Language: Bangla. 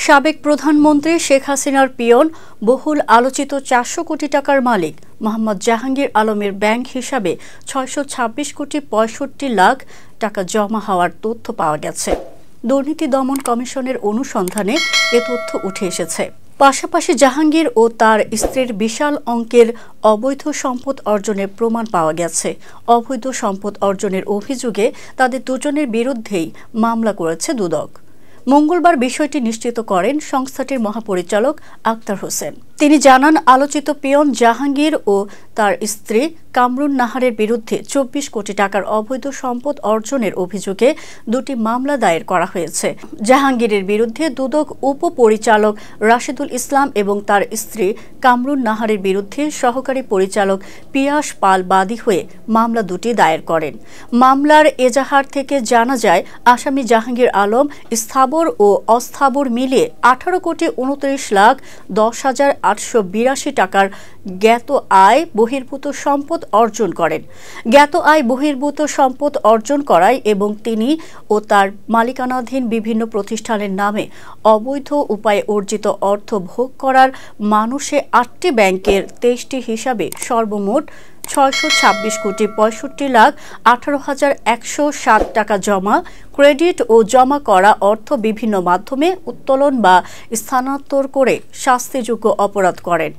সাবেক প্রধানমন্ত্রী শেখ হাসিনার পিয়ন বহুল আলোচিত ৪০০ কোটি টাকার মালিক মোহাম্মদ জাহাঙ্গীর আলমের ব্যাংক হিসাবে ৬২৬ কোটি ৬৫ লাখ টাকা জমা হওয়ার তথ্য পাওয়া গেছে। দুর্নীতি দমন কমিশনের অনুসন্ধানে এ তথ্য উঠে এসেছে। পাশাপাশি জাহাঙ্গীর ও তার স্ত্রীর বিশাল অঙ্কের অবৈধ সম্পদ অর্জনের প্রমাণ পাওয়া গেছে। অবৈধ সম্পদ অর্জনের অভিযোগে তাদের দুজনের বিরুদ্ধেই মামলা করেছে দুদক। মঙ্গলবার বিষয়টি নিশ্চিত করেন সংস্থাটির মহাপরিচালক আক্তার হোসেন। তিনি জানান, আলোচিত পিয়ন জাহাঙ্গীর ও তার স্ত্রী কামরুন নাহারের বিরুদ্ধে ২৪ কোটি টাকার অবৈধ সম্পদ অর্জনের অভিযোগে দুটি মামলা দায়ের করা হয়েছে। জাহাঙ্গীরের বিরুদ্ধে দুদক উপপরিচালক রাশেদুল ইসলাম এবং তার স্ত্রী কামরুন নাহারের বিরুদ্ধে সহকারী পরিচালক পিয়াস পাল বাদী হয়ে মামলা দুটি দায়ের করেন। মামলার এজাহার থেকে জানা যায়, আসামি জাহাঙ্গীর আলম স্থাবর ও অস্থাবর মিলিয়ে ১৮ কোটি ২৯ লাখ ১০,৮৮২ টাকার জ্ঞাত আয় বহির্ভূত সম্পদ অর্জন করেন। জ্ঞাত আয় বহির্ভূত সম্পদ অর্জন করায় এবং তিনি ও তার মালিকানাধীন বিভিন্ন প্রতিষ্ঠানের নামে অবৈধ উপায়ে অর্জিত অর্থ ভোগ করার মানুষে ৮টি ব্যাংকের ২৩টি হিসাবে সর্বমোট ৬২৬ কোটি ৬৫ লাখ ১৮,১৬০ টাকা জমা, ক্রেডিট ও জমা করা অর্থ বিভিন্ন মাধ্যমে উত্তোলন বা স্থানান্তর করে শাস্তিযোগ্য অপরাধ করেন।